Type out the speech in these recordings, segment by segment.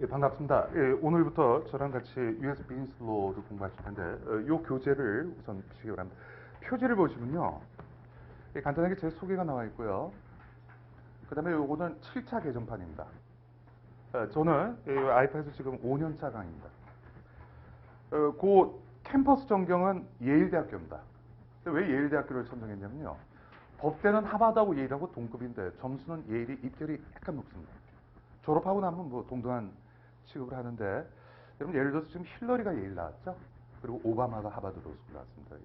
예, 반갑습니다. 예, 오늘부터 저랑 같이 US 비즈니스 로를 공부하실 텐데 이 교재를 우선 보시기 바랍니다. 표지를 보시면요. 예, 간단하게 제 소개가 나와 있고요. 그 다음에 요거는 7차 개정판입니다. 저는 아이파에서 지금 5년차 강의입니다. 그 캠퍼스 전경은 예일대학교입니다. 왜 예일대학교를 선정했냐면요. 법대는 하버드하고 예일하고 동급인데 점수는 예일이 입결이 약간 높습니다. 졸업하고 나면 뭐 동등한 취급을 하는데 여러분 예를 들어서 지금 힐러리가 예일 나왔죠? 그리고 오바마가 하버드 로스쿨 나왔습니다.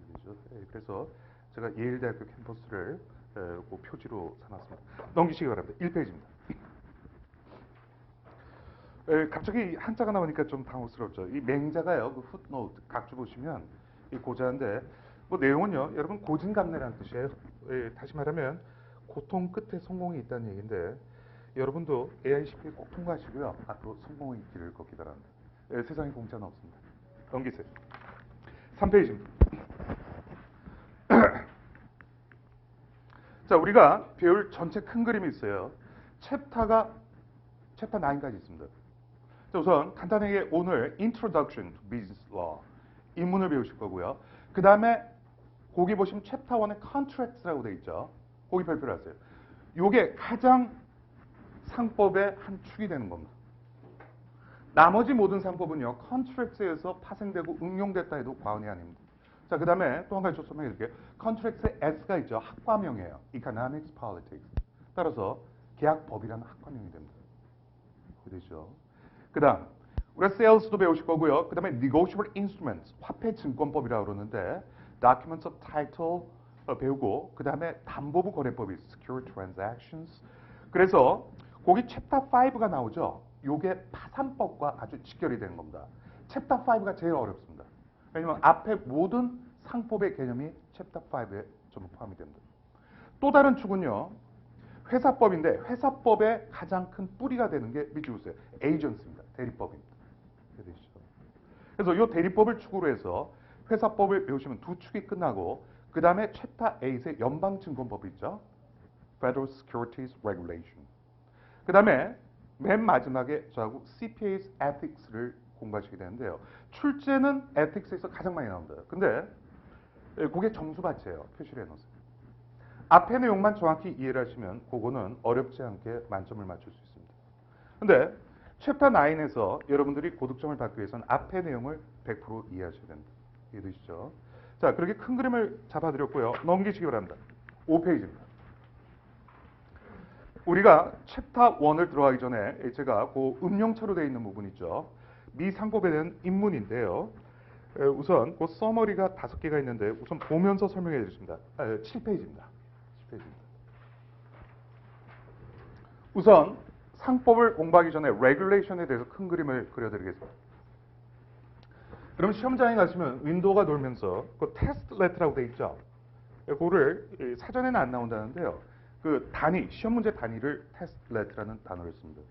그래서 제가 예일대학교 캠퍼스를 그 표지로 삼았습니다. 넘기시기 바랍니다. 1페이지입니다. 갑자기 한자가 나오니까 좀 당혹스럽죠. 이 맹자가요, 그 풋노트 각주 보시면 이 고자인데 뭐 내용은요, 여러분 고진감래라는 뜻이에요. 다시 말하면 고통 끝에 성공이 있다는 얘기인데 여러분도 AICP 꼭 통과하시고요. 앞으로 성공의 길을 걷기 바랍니다. 세상에 공짜는 없습니다. 넘기세요. 3페이지입니다. 자, 우리가 배울 전체 큰 그림이 있어요. 챕터 9까지 있습니다. 자, 우선 간단하게 오늘 Introduction to Business Law 입문을 배우실 거고요. 그 다음에 거기 보시면 챕터 1에 Contracts라고 되어 있죠. 거기 발표를 하세요. 요게 가장 상법의 한 축이 되는 겁니다. 나머지 모든 상법은요, 컨트랙트에서 파생되고 응용됐다 해도 과언이 아닙니다. 자, 그 다음에 또 한 가지 설명해 드릴게요. 컨트랙트에 S가 있죠. 학과명이에요. Economics, Politics. 따라서 계약법이라는 학과명이 됩니다. 그렇죠? 그 다음, 우리가 Sales도 배우실 거고요. 그 다음에 Negotiable Instruments, 화폐 증권법이라고 그러는데 Documents of Title 배우고 그 다음에 담보부 거래법이 Secure Transactions. 그래서 거기 챕터 5가 나오죠. 요게 파산법과 아주 직결이 되는 겁니다. 챕터 5가 제일 어렵습니다. 왜냐면 앞에 모든 상법의 개념이 챕터 5에 전부 포함이 됩니다. 또 다른 축은요. 회사법인데 회사법의 가장 큰 뿌리가 되는 게 밑줄 보세요. 에이전스입니다. 대리법입니다. 그래서 이 대리법을 축으로 해서 회사법을 배우시면 두 축이 끝나고 그 다음에 챕터 8의 연방증권법이 있죠. Federal Securities Regulation. 그 다음에 맨 마지막에 저하고 CPA's Ethics를 공부하시게 되는데요. 출제는 Ethics에서 가장 많이 나옵니다. 근데 그게 점수밭이에요. 표시를 해놓으세요. 앞의 내용만 정확히 이해를 하시면 그거는 어렵지 않게 만점을 맞출 수 있습니다. 근데 챕터 9에서 여러분들이 고득점을 받기 위해서는 앞의 내용을 100% 이해하셔야 됩니다. 이해되시죠? 자, 그렇게 큰 그림을 잡아드렸고요. 넘기시기 바랍니다. 5페이지입니다. 우리가 챕터 1을 들어가기 전에 제가 그 음용차로 되어 있는 부분 있죠. 미 상법에 대한 입문인데요. 우선 그 서머리가 5개가 있는데 우선 보면서 설명해 드리겠습니다. 7페이지입니다. 7페이지입니다. 우선 상법을 공부하기 전에 레귤레이션에 대해서 큰 그림을 그려드리겠습니다. 그럼 시험장에 가시면 윈도우가 돌면서 그 테스트 레터라고 되어 있죠. 그거를 사전에는 안 나온다는데요. 그 단위, 시험 문제 단위를 테스트 레터라는 단어를 씁니다.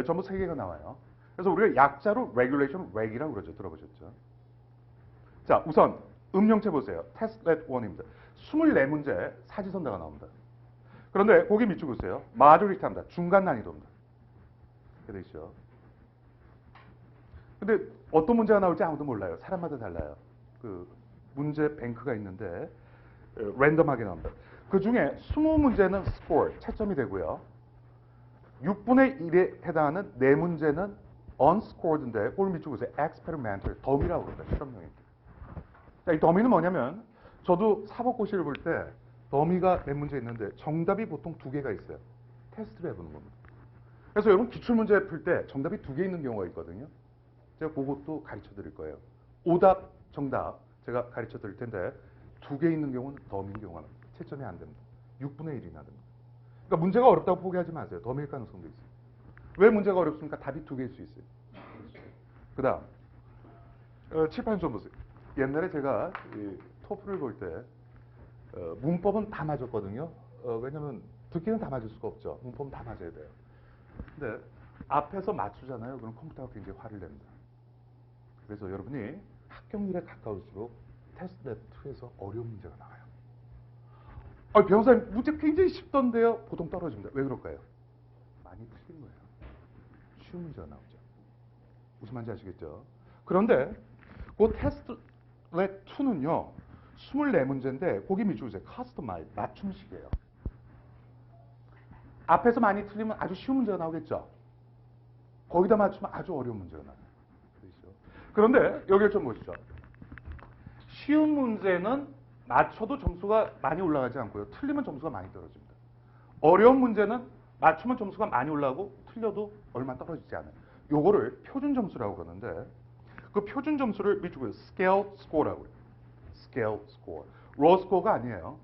전부 3개가 나와요. 그래서 우리가 약자로 레귤레이션 렉이라고 그러죠. 들어보셨죠? 자, 우선 음용체 보세요. 테스트 레터 1입니다. 24문제 사지선다가 나옵니다. 그런데 거기 밑줄 보세요. 마조리티합니다. 중간 난이도입니다. 이렇게 되시죠. 근데 어떤 문제가 나올지 아무도 몰라요. 사람마다 달라요. 그 문제 뱅크가 있는데 랜덤하게 나옵니다. 그 중에 20문제는 스코어, 채점이 되고요. 6분의 1에 해당하는 4문제는 unscored인데 그걸 밑줄 보세요. experimental, 덤이라고 그럽니다. 실험용입니다. 자, 이 덤이는 뭐냐면 저도 사법고시를 볼 때 더미가 4문제 있는데 정답이 보통 2개가 있어요. 테스트를 해보는 겁니다. 그래서 여러분 기출문제 풀 때 정답이 2개 있는 경우가 있거든요. 제가 그것도 가르쳐 드릴 거예요. 오답, 정답 제가 가르쳐 드릴 텐데 2개 있는 경우는 덤인 경우가 납니다. 채점이 안 됩니다. 6분의 1이나 됩니다. 그러니까 문제가 어렵다고 포기하지 마세요. 덤일 가능성도 있어요. 왜 문제가 어렵습니까? 답이 2개일 수 있어요. 그 다음 칠판 좀 보세요. 옛날에 제가 토플을 볼 때 문법은 다 맞았거든요. 왜냐면 듣기는 다 맞을 수가 없죠. 문법은 다 맞아야 돼요. 근데 앞에서 맞추잖아요. 그럼 컴퓨터가 굉장히 화를 냅니다. 그래서 여러분이 합격률에 가까울수록 테스트 레터에서 어려운 문제가 나와요. 변호사님 문제 굉장히 쉽던데요. 보통 떨어집니다. 왜 그럴까요? 많이 틀린 거예요. 쉬운 문제가 나오죠. 무슨 말인지 아시겠죠? 그런데 그 테스트렛 2는요. 24문제인데 거기 밑줄보세요. 커스터마이즈, 맞춤식이에요. 앞에서 많이 틀리면 아주 쉬운 문제가 나오겠죠? 거기다 맞추면 아주 어려운 문제가 나와요. 그렇죠? 그런데 여기를 좀 보시죠. 쉬운 문제는 맞춰도 점수가 많이 올라가지 않고요. 틀리면 점수가 많이 떨어집니다. 어려운 문제는 맞추면 점수가 많이 올라가고 틀려도 얼마 떨어지지 않아요. 요거를 표준 점수라고 그러는데 그 표준 점수를 밑줄 보세요. 스케일 스코어라고 해요. 스케일 스코어. 로 스코어가 아니에요.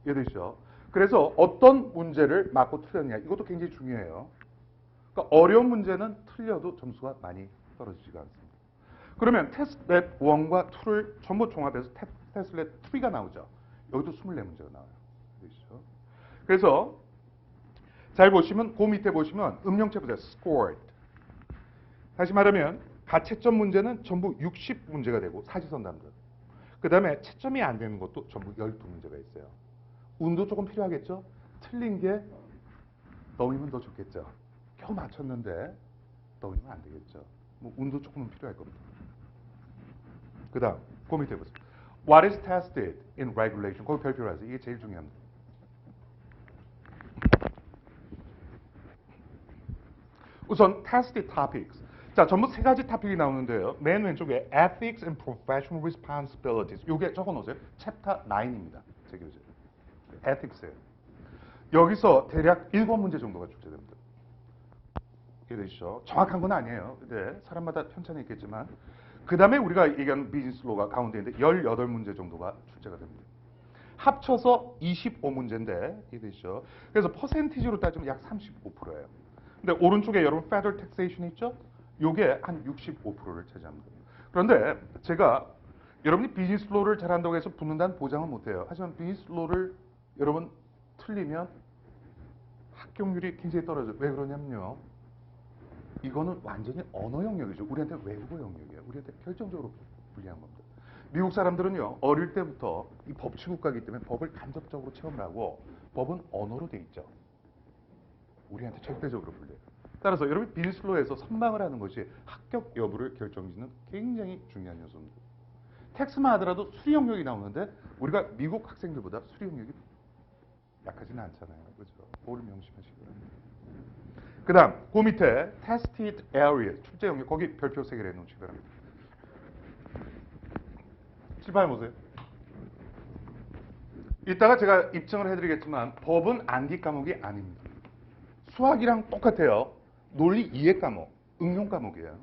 이해되시죠? 그래서 어떤 문제를 맞고 틀렸냐 이것도 굉장히 중요해요. 그러니까 어려운 문제는 틀려도 점수가 많이 떨어지지가 않습니다. 그러면 테스트렛 1과 2를 전부 종합해서 테스트렛 3가 나오죠. 여기도 24문제가 나와요. 그렇죠? 그래서 잘 보시면 그 밑에 보시면 음영체 보세요. scored. 다시 말하면 가채점 문제는 전부 60문제가 되고 사지선답들. 그 다음에 채점이 안 되는 것도 전부 12문제가 있어요. 운도 조금 필요하겠죠? 틀린 게 너무면 더 좋겠죠. 겨우 맞췄는데 너무면 안 되겠죠. 뭐 운도 조금은 필요할 겁니다. 그 다음 그 밑에 보세요. What is tested in regulation? 거기 별표로 하세요. 이게 제일 중요합니다. 우선 tested topics. 자, 전부 세 가지 토픽이 나오는데요. 맨 왼쪽에 ethics and professional responsibilities. 요게 적어놓으세요. 챕터 9입니다. 제 교재. ethics예요. 여기서 대략 7문제 정도가 출제됩니다. 이해되시죠? 정확한 건 아니에요. 근데 사람마다 편차는 있겠지만 그 다음에 우리가 얘기하는 비즈니스 로가 가운데 있는데 18문제 정도가 출제가 됩니다. 합쳐서 25문제인데 이해되시죠? 그래서 퍼센티지로 따지면 약 35%예요. 근데 오른쪽에 여러분 Federal Taxation 있죠? 요게 한 65%를 차지합니다. 그런데 제가 여러분이 비즈니스 로를 잘한다고 해서 붙는다는 보장은 못해요. 하지만 비즈니스 로를 여러분 틀리면 합격률이 굉장히 떨어져요. 왜 그러냐면요. 이거는 완전히 언어 영역이죠. 우리한테 외국어 영역이에요. 우리한테 결정적으로 불리한 겁니다. 미국 사람들은요. 어릴 때부터 이 법치국가이기 때문에 법을 간접적으로 체험을 하고 법은 언어로 돼 있죠. 우리한테 절대적으로 불려요. 따라서 여러분 비즈니스로에서 선방을 하는 것이 합격 여부를 결정짓는 굉장히 중요한 요소입니다. 텍스만 하더라도 수리 영역이 나오는데 우리가 미국 학생들보다 수리 영역이 약하지는 않잖아요. 그렇죠? 그걸 명심하시기 바랍니다. 그 다음 그 밑에 tested area 출제 영역 거기 별표 3개를 해놓으시기 바랍니다. 칠판에 보세요. 이따가 제가 입증을 해드리겠지만 법은 암기 과목이 아닙니다. 수학이랑 똑같아요. 논리 이해 과목, 응용 과목이에요.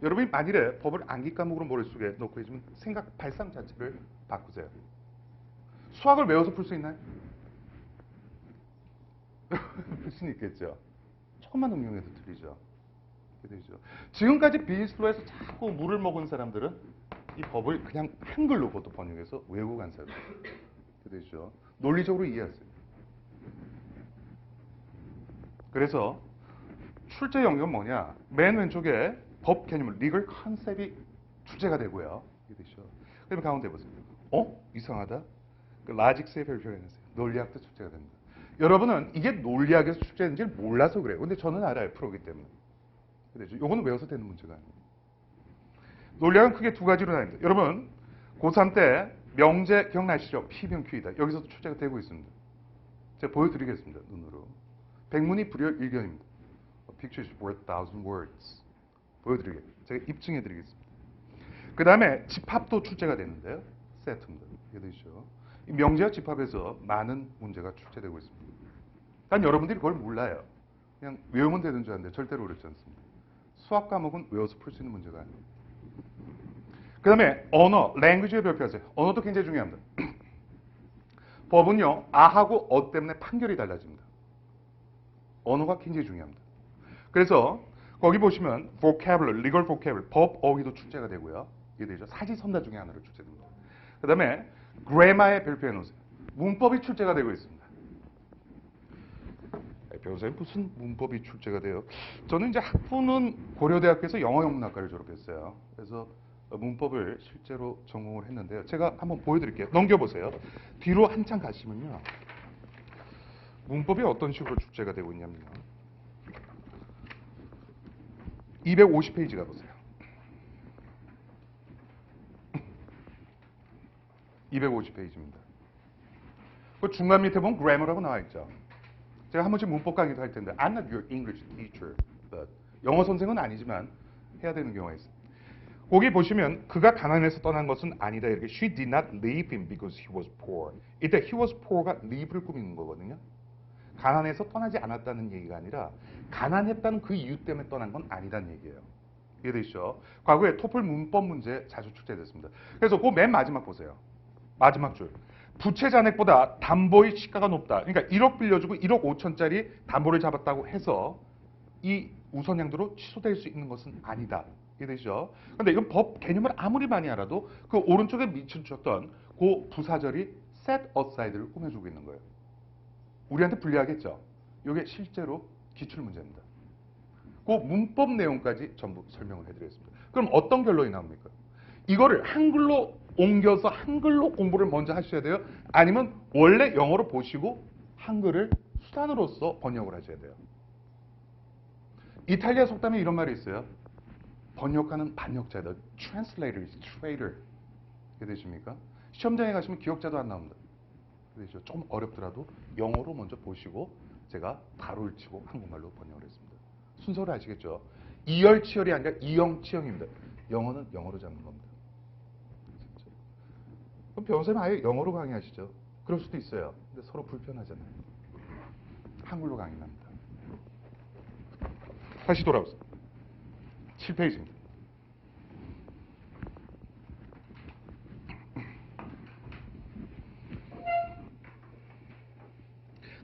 여러분이 만일에 법을 암기 과목으로 머릿속에 넣고 해주면 생각 발상 자체를 바꾸세요. 수학을 외워서 풀 수 있나요? 풀 수는 있겠죠. 조금만 응용해도 틀리죠. 되죠. 지금까지 비즈니스로에서 자꾸 물을 먹은 사람들은 이 법을 그냥 한글로 그것도 번역해서 외우고 간 사람들. 되죠. 논리적으로 이해하세요. 그래서 출제 영역은 뭐냐? 맨 왼쪽에 법 개념을 리걸 컨셉이 출제가 되고요. 되죠. 그다음에 가운데 보세요. 이상하다. 그 라직스의 별표를 해주세요. 논리학도 출제가 됩니다. 여러분은 이게 논리학에서 출제되는지 몰라서 그래요. 근데 저는 알아요. 프로기 때문에. 그렇죠. 요거는 외워서 되는 문제가 아니에요. 논리학은 크게 두 가지로 나뉩니다. 여러분 고3 때 명제 기억나시죠? P병Q이다. 여기서도 출제가 되고 있습니다. 제가 보여드리겠습니다. 눈으로. 백문이 불여 일견입니다. A picture is worth 1,000 words. 보여드리겠습니다. 제가 입증해드리겠습니다. 그 다음에 집합도 출제가 되는데요. 세트입니다. 이해되시죠? 이 명제와 집합에서 많은 문제가 출제되고 있습니다. 단 여러분들이 그걸 몰라요. 그냥 외우면 되는 줄 아는데 절대로 그렇지 않습니다. 수학 과목은 외워서 풀 수 있는 문제가 아니에요. 그 다음에 언어, language를 별표하세요. 언어도 굉장히 중요합니다. 법은요, 아하고 어 때문에 판결이 달라집니다. 언어가 굉장히 중요합니다. 그래서 거기 보시면 vocabulary, legal vocabulary, 법 어휘도 출제가 되고요. 이해되죠? 사지선다 중에 하나로 출제됩니다. 그 다음에 grammar에 별표해 놓으세요. 문법이 출제가 되고 있습니다. 변호사님 무슨 문법이 출제가 돼요? 저는 이제 학부는 고려대학교에서 영어영문학과를 졸업했어요. 그래서 문법을 실제로 전공을 했는데요. 제가 한번 보여드릴게요. 넘겨보세요. 뒤로 한참 가시면요. 문법이 어떤 식으로 출제가 되고 있냐면요. 250페이지 가보세요. 250페이지입니다. 그 중간 밑에 보면 grammar라고 나와 있죠. 제가 한 번씩 문법 강의도 할 텐데 I'm not your English teacher. But 영어 선생은 아니지만 해야 되는 경우가 있어요. 거기 보시면 그가 가난해서 떠난 것은 아니다. 이렇게 She did not leave him because he was poor. 이때 he was poor가 leave를 꾸미는 거거든요. 가난해서 떠나지 않았다는 얘기가 아니라 가난했다는 그 이유 때문에 떠난 건 아니다는 얘기예요. 이해되시죠? 과거에 토플 문법 문제 자주 출제됐습니다. 그래서 그 맨 마지막 보세요. 마지막 줄. 부채 잔액보다 담보의 시가가 높다. 그러니까 1억 빌려주고 1억 5천짜리 담보를 잡았다고 해서 이 우선양도로 취소될 수 있는 것은 아니다. 이해되시죠? 근데 이건 법 개념을 아무리 많이 알아도 그 오른쪽에 밑줄쳤던 그 부사절이 set aside를 꾸며주고 있는 거예요. 우리한테 불리하겠죠? 이게 실제로 기출문제입니다. 그 문법 내용까지 전부 설명을 해드리겠습니다. 그럼 어떤 결론이 나옵니까? 이거를 한글로 옮겨서 한글로 공부를 먼저 하셔야 돼요? 아니면 원래 영어로 보시고 한글을 수단으로서 번역을 하셔야 돼요? 이탈리아 속담에 이런 말이 있어요. 번역하는 반역자다. Translator is traitor. 이게 되십니까? 시험장에 가시면 기억자도 안 나옵니다. 그렇죠? 좀 어렵더라도 영어로 먼저 보시고 제가 바로를 치고 한국말로 번역을 했습니다. 순서를 아시겠죠? 이열치열이 아니라 이영치영입니다. 영어는 영어로 잡는 겁니다. 진짜. 그럼 변호사님 아예 영어로 강의하시죠? 그럴 수도 있어요. 근데 서로 불편하잖아요. 한글로 강의합니다. 다시 돌아오세요. 7페이지입니다.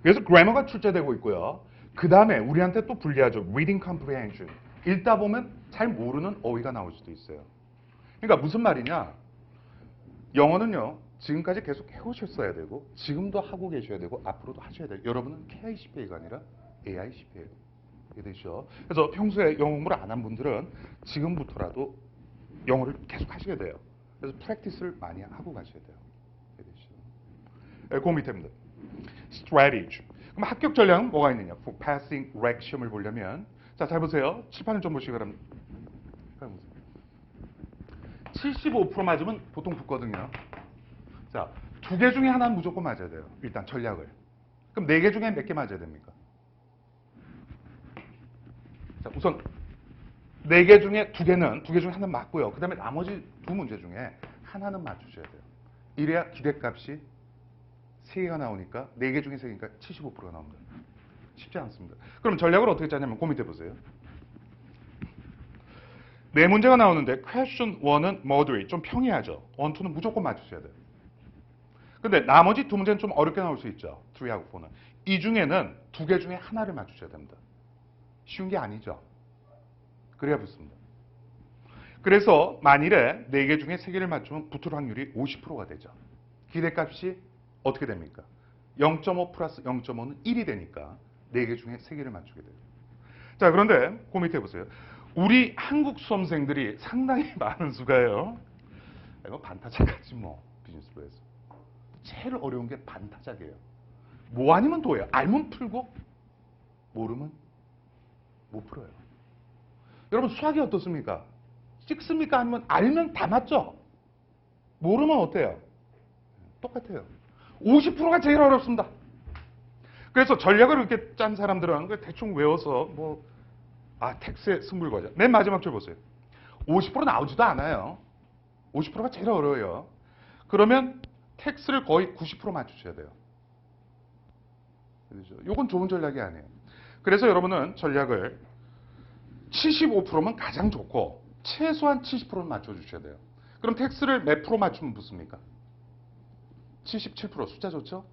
그래서 그래머가 출제되고 있고요. 그 다음에 우리한테 또 불리하죠. Reading comprehension. 읽다 보면 잘 모르는 어휘가 나올 수도 있어요. 그러니까 무슨 말이냐. 영어는요. 지금까지 계속 해오셨어야 되고 지금도 하고 계셔야 되고 앞으로도 하셔야 돼요. 여러분은 KICPA가 아니라 AICPA예요. 이해되시죠? 그래서 평소에 영어 공부를 안 한 분들은 지금부터라도 영어를 계속 하셔야 돼요. 그래서 프랙티스를 많이 하고 가셔야 돼요. 이해되시죠? 그 밑에입니다. strategy. 그럼 합격 전략은 뭐가 있느냐? passing rec 시험을 보려면 자, 잘 보세요. 칠판을 좀 보시기 바랍니다. 75% 맞으면 보통 붙거든요. 자, 2개 중에 하나는 무조건 맞아야 돼요. 일단 전략을. 그럼 4개 중에 몇 개 맞아야 됩니까? 자, 우선 4개 중에 2개 중에 하나는 맞고요. 그 다음에 나머지 2 문제 중에 하나는 맞추셔야 돼요. 이래야 기대값이 3개가 나오니까 4개 중에 3개니까 75%가 나옵니다. 쉽지 않습니다. 그럼 전략을 어떻게 짜냐면 그 밑에 보세요. 4문제가 나오는데 question 1은 moderate, 좀 평이하죠. 1, 2는 무조건 맞추셔야 돼요. 근데 나머지 2문제는 좀 어렵게 나올 수 있죠. 3하고 4는. 이 중에는 2개 중에 하나를 맞추셔야 됩니다. 쉬운 게 아니죠. 그래야 붙습니다. 그래서 만일에 4개 중에 3개를 맞추면 붙을 확률이 50%가 되죠. 기대값이 어떻게 됩니까? 0.5 플러스 0.5는 1이 되니까 4개 중에 3개를 맞추게 돼요. 자, 그런데 그 밑에 보세요. 우리 한국 수험생들이 상당히 많은 수가요. 이거 반타작하지 뭐, 비즈니스부에서. 제일 어려운 게 반타작이에요. 뭐 아니면 도예요. 알면 풀고 모르면 못 풀어요. 여러분 수학이 어떻습니까? 찍습니까? 아니면 알면 다 맞죠? 모르면 어때요? 똑같아요. 50%가 제일 어렵습니다. 그래서 전략을 이렇게 짠 사람들은 대충 외워서 텍스의 승부를 거자. 맨 마지막 줄 보세요. 50% 나오지도 않아요. 50%가 제일 어려워요. 그러면 텍스를 거의 90% 맞추셔야 돼요. 그렇죠? 이건 좋은 전략이 아니에요. 그래서 여러분은 전략을 75%면 가장 좋고 최소한 70%는 맞춰주셔야 돼요. 그럼 텍스를 몇 프로 맞추면 붙습니까? 77% 숫자 좋죠?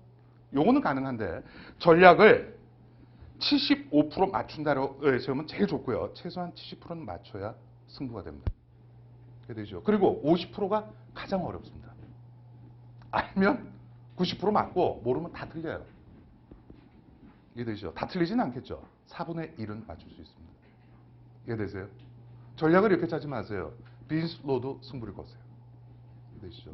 요거는 가능한데 전략을 75% 맞춘다고 세우면 제일 좋고요. 최소한 70%는 맞춰야 승부가 됩니다. 그게 되죠. 그리고 50%가 가장 어렵습니다. 알면 90% 맞고 모르면 다 틀려요. 이해되시죠? 다 틀리진 않겠죠. 4분의 1은 맞출 수 있습니다. 이해되세요? 전략을 이렇게 짜지 마세요. 비즈니스 로도 승부를 거세요. 이해되시죠?